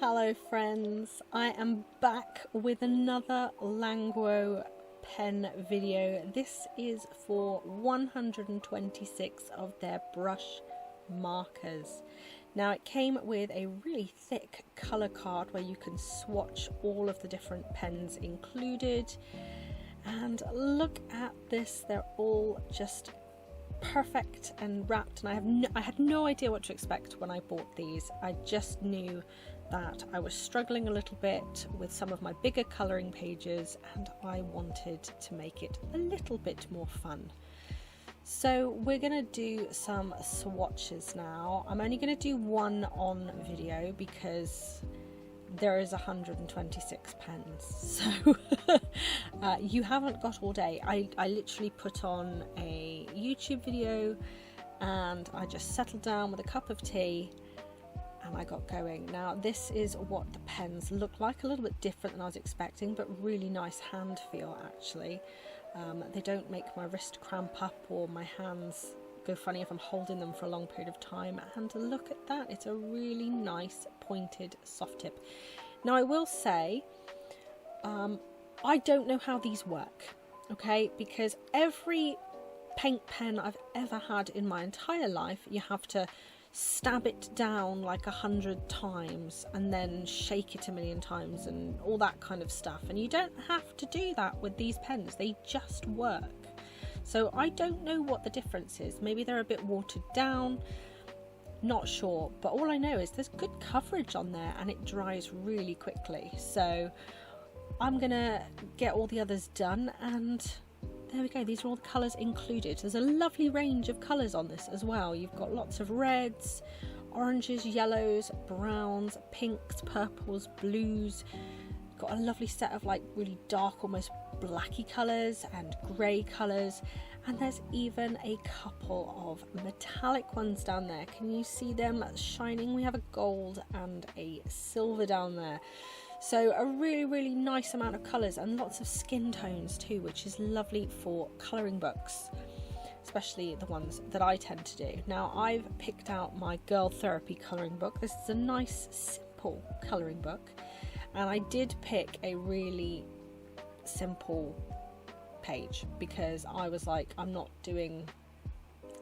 Hello friends, I am back with another Languo pen video. This is for 126 of their brush markers. Now it came with a really thick colour card where you can swatch all of the different pens included, and look at this, they're all just perfect and wrapped, and I had no idea what to expect when I bought these. I just knew that I was struggling a little bit with some of my bigger colouring pages and I wanted to make it a little bit more fun. So we're going to do some swatches now. I'm only going to do one on video because there is 126 pens, so you haven't got all day. I literally put on a YouTube video and I just settled down with a cup of tea and I got going. Now this is what the pens look like, a little bit different than I was expecting, but really nice hand feel actually. They don't make my wrist cramp up or my hands go funny if I'm holding them for a long period of time, and look at that, it's a really nice pointed soft tip. Now I will say I don't know how these work, okay, because every paint pen I've ever had in my entire life, you have to stab it down like 100 times and then shake it a million times and all that kind of stuff, and you don't have to do that with these pens, they just work. So I don't know what the difference is. Maybe they're a bit watered down, not sure, but all I know is there's good coverage on there and it dries really quickly. So I'm gonna get all the others done, and there we go, these are all the colours included. There's a lovely range of colours on this as well. You've got lots of reds, oranges, yellows, browns, pinks, purples, blues. Got a lovely set of like really dark, almost blacky colours and grey colours, and there's even a couple of metallic ones down there. Can you see them shining? We have a gold and a silver down there, so a really nice amount of colours and lots of skin tones too, which is lovely for colouring books, especially the ones that I tend to do. Now I've picked out my Girl Therapy colouring book. This is a nice simple colouring book, and I did pick a really simple page because I was like, I'm not doing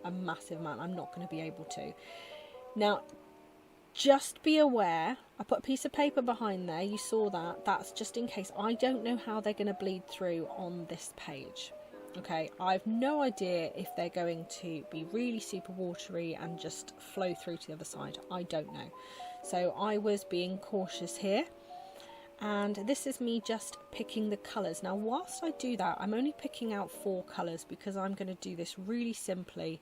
a massive amount, I'm not going to be able to. Now just be aware, I put a piece of paper behind there, you saw that, that's just in case. I don't know how they're going to bleed through on this page, okay? I've no idea if they're going to be really super watery and just flow through to the other side. I don't know, so I was being cautious here. And this is me just picking the colours. Now whilst I do that, I'm only picking out 4 colours because I'm going to do this really simply,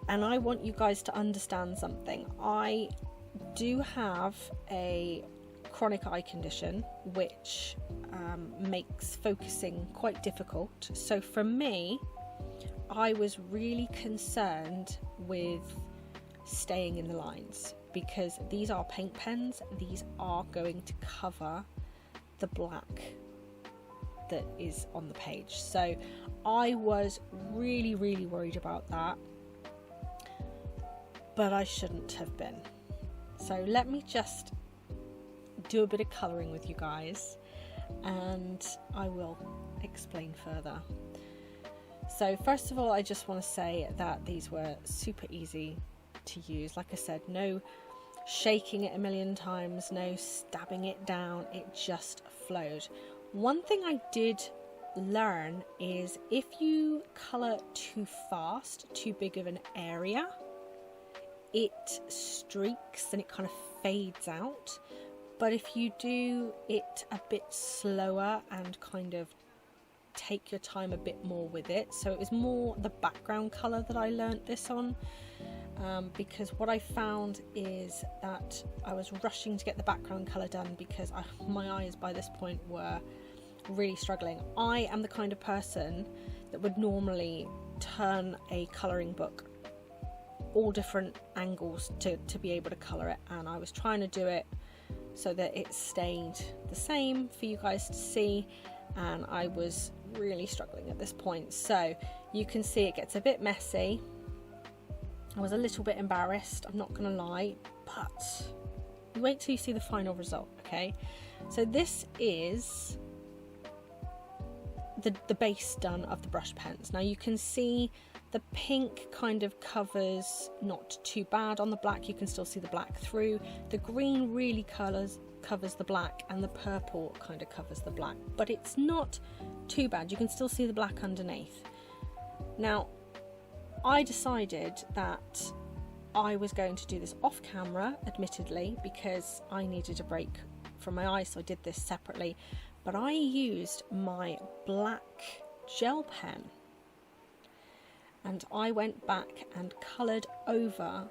and I want you guys to understand something. I do have a chronic eye condition which makes focusing quite difficult, so for me I was really concerned with staying in the lines, because these are paint pens, these are going to cover the black that is on the page. So I was really worried about that, but I shouldn't have been. So let me just do a bit of colouring with you guys and I will explain further. So first of all, I just want to say that these were super easy to use. Like I said, no shaking it a million times, no stabbing it down, it just flowed. One thing I did learn is if you colour too fast, too big of an area, it streaks and it kind of fades out. But if you do it a bit slower and kind of take your time a bit more with it, so it was more the background colour that I learnt this on. Because what I found is that I was rushing to get the background colour done because my eyes by this point were really struggling. I am the kind of person that would normally turn a colouring book all different angles to be able to colour it, and I was trying to do it so that it stayed the same for you guys to see, and I was really struggling at this point. So you can see it gets a bit messy. I was a little bit embarrassed, I'm not gonna lie, but wait till you see the final result, okay? So this is the base done of the brush pens. Now you can see the pink kind of covers not too bad on the black. You can still see the black through. The green really covers the black, and the purple kind of covers the black, but it's not too bad. You can still see the black underneath. Now I decided that I was going to do this off camera, admittedly, because I needed a break from my eyes, so I did this separately. But I used my black gel pen and I went back and coloured over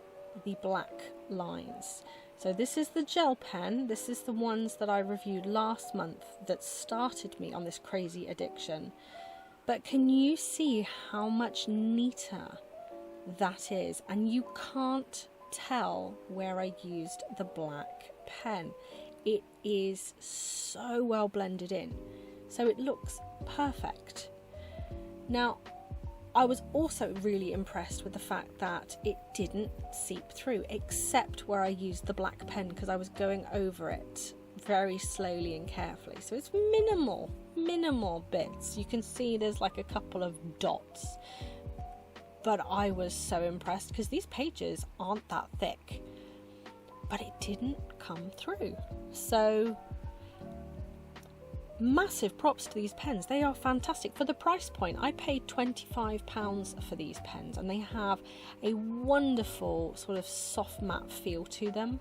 the black lines. So this is the gel pen. This is the ones that I reviewed last month that started me on this crazy addiction. But can you see how much neater that is? And you can't tell where I used the black pen. It is so well blended in, so it looks perfect. Now, I was also really impressed with the fact that it didn't seep through, except where I used the black pen, because I was going over it very slowly and carefully. So it's minimal bits. You can see there's like a couple of dots, but I was so impressed because these pages aren't that thick. But it didn't come through. So massive props to these pens. They are fantastic for the price point. I paid £25 for these pens, and they have a wonderful sort of soft matte feel to them.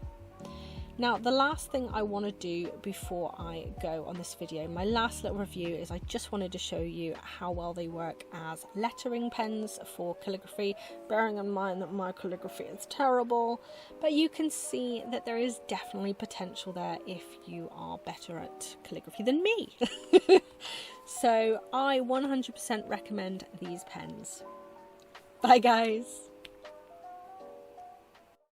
Now, the last thing I want to do before I go on this video, my last little review, is I just wanted to show you how well they work as lettering pens for calligraphy, bearing in mind that my calligraphy is terrible, but you can see that there is definitely potential there if you are better at calligraphy than me. So I 100% recommend these pens. Bye guys!